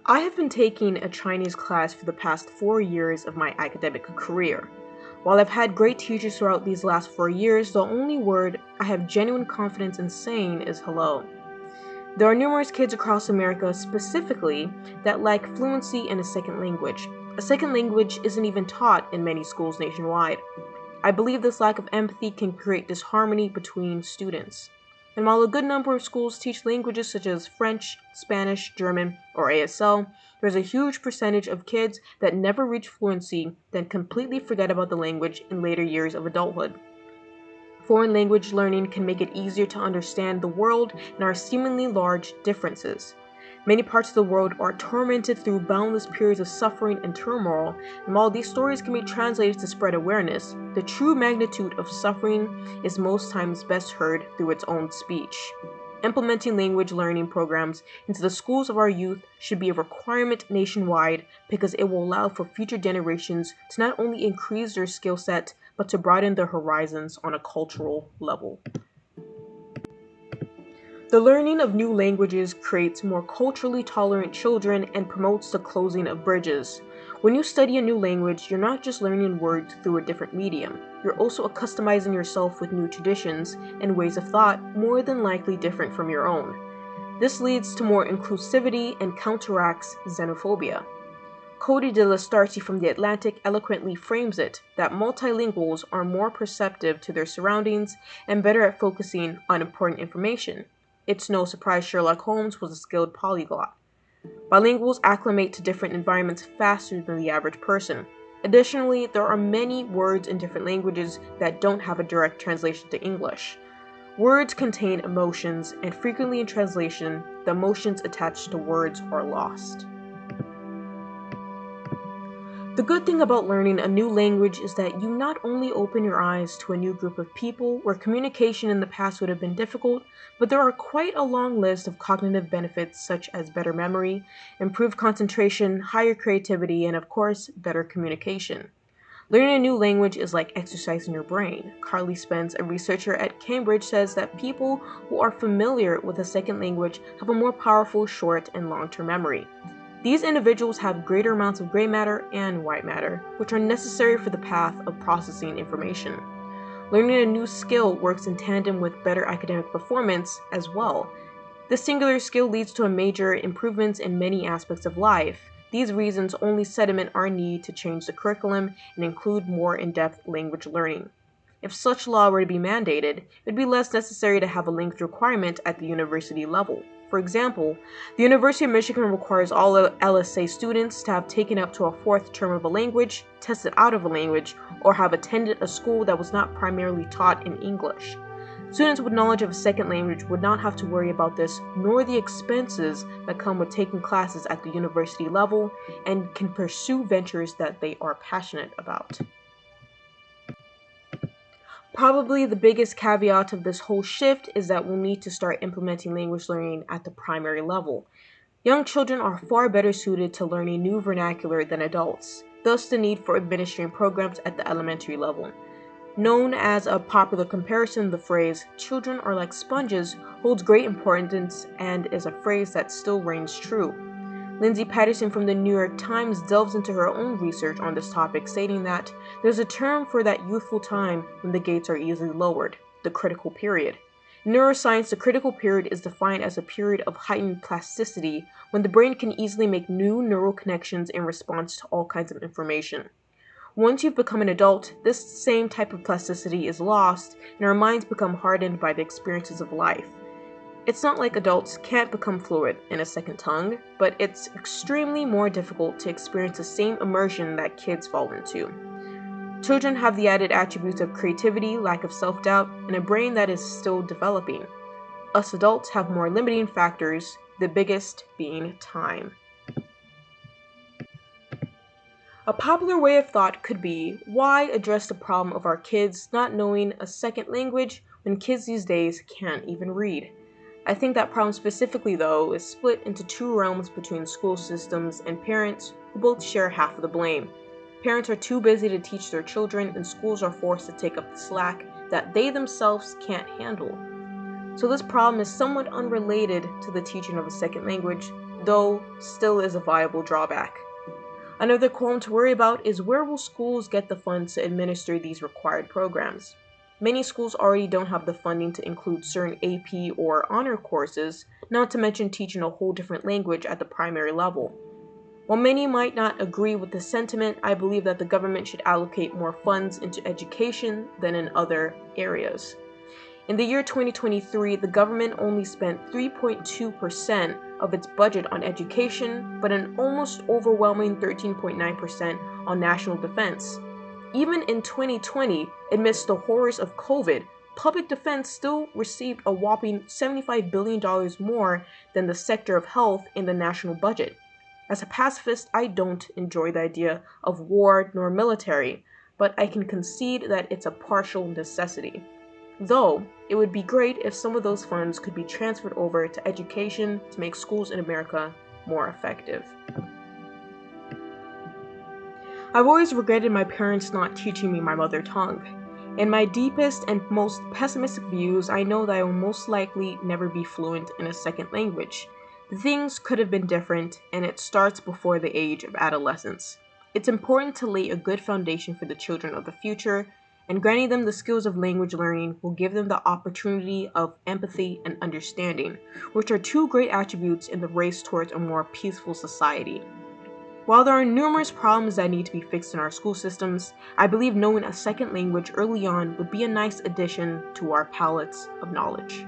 I have been taking a Chinese class for the past 4 years of my academic career. While I've had great teachers throughout these last 4 years, the only word I have genuine confidence in saying is hello. There are numerous kids across America specifically that lack fluency in a second language. A second language isn't even taught in many schools nationwide. I believe this lack of empathy can create disharmony between students. And while a good number of schools teach languages such as French, Spanish, German, or ASL, there's a huge percentage of kids that never reach fluency then completely forget about the language in later years of adulthood. Foreign language learning can make it easier to understand the world and our seemingly large differences. Many parts of the world are tormented through boundless periods of suffering and turmoil, and while these stories can be translated to spread awareness, the true magnitude of suffering is most times best heard through its own speech. Implementing language learning programs into the schools of our youth should be a requirement nationwide because it will allow for future generations to not only increase their skill set, but to broaden their horizons on a cultural level. The learning of new languages creates more culturally tolerant children and promotes the closing of bridges. When you study a new language, you're not just learning words through a different medium, you're also customizing yourself with new traditions and ways of thought more than likely different from your own. This leads to more inclusivity and counteracts xenophobia. Cody de la Starcy from The Atlantic eloquently frames it that multilinguals are more perceptive to their surroundings and better at focusing on important information. It's no surprise Sherlock Holmes was a skilled polyglot. Bilinguals acclimate to different environments faster than the average person. Additionally, there are many words in different languages that don't have a direct translation to English. Words contain emotions, and frequently in translation, the emotions attached to words are lost. The good thing about learning a new language is that you not only open your eyes to a new group of people where communication in the past would have been difficult, but there are quite a long list of cognitive benefits such as better memory, improved concentration, higher creativity, and of course, better communication. Learning a new language is like exercising your brain. Carly Spence, a researcher at Cambridge, says that people who are familiar with a second language have a more powerful short and long-term memory. These individuals have greater amounts of gray matter and white matter, which are necessary for the path of processing information. Learning a new skill works in tandem with better academic performance as well. This singular skill leads to a major improvements in many aspects of life. These reasons only sediment our need to change the curriculum and include more in-depth language learning. If such law were to be mandated, it would be less necessary to have a language requirement at the university level. For example, the University of Michigan requires all LSA students to have taken up to a fourth term of a language, tested out of a language, or have attended a school that was not primarily taught in English. Students with knowledge of a second language would not have to worry about this, nor the expenses that come with taking classes at the university level, and can pursue ventures that they are passionate about. Probably the biggest caveat of this whole shift is that we'll need to start implementing language learning at the primary level. Young children are far better suited to learning new vernacular than adults, thus the need for administering programs at the elementary level. Known as a popular comparison, the phrase, "children are like sponges," holds great importance and is a phrase that still reigns true. Lindsay Patterson from the New York Times delves into her own research on this topic, stating that there's a term for that youthful time when the gates are easily lowered, the critical period. In neuroscience, the critical period is defined as a period of heightened plasticity when the brain can easily make new neural connections in response to all kinds of information. Once you've become an adult, this same type of plasticity is lost, and our minds become hardened by the experiences of life. It's not like adults can't become fluent in a second tongue, but it's extremely more difficult to experience the same immersion that kids fall into. Children have the added attributes of creativity, lack of self-doubt, and a brain that is still developing. Us adults have more limiting factors, the biggest being time. A popular way of thought could be, why address the problem of our kids not knowing a second language when kids these days can't even read? I think that problem specifically, though, is split into two realms between school systems and parents, who both share half of the blame. Parents are too busy to teach their children, and schools are forced to take up the slack that they themselves can't handle. So this problem is somewhat unrelated to the teaching of a second language, though still is a viable drawback. Another qualm to worry about is where will schools get the funds to administer these required programs? Many schools already don't have the funding to include certain AP or honor courses, not to mention teaching a whole different language at the primary level. While many might not agree with this sentiment, I believe that the government should allocate more funds into education than in other areas. In the year 2023, the government only spent 3.2% of its budget on education, but an almost overwhelming 13.9% on national defense. Even in 2020, amidst the horrors of COVID, public defense still received a whopping $75 billion more than the sector of health in the national budget. As a pacifist, I don't enjoy the idea of war nor military, but I can concede that it's a partial necessity. Though, it would be great if some of those funds could be transferred over to education to make schools in America more effective. I've always regretted my parents not teaching me my mother tongue. In my deepest and most pessimistic views, I know that I will most likely never be fluent in a second language. But things could have been different, and it starts before the age of adolescence. It's important to lay a good foundation for the children of the future, and granting them the skills of language learning will give them the opportunity of empathy and understanding, which are two great attributes in the race towards a more peaceful society. While there are numerous problems that need to be fixed in our school systems, I believe knowing a second language early on would be a nice addition to our palettes of knowledge.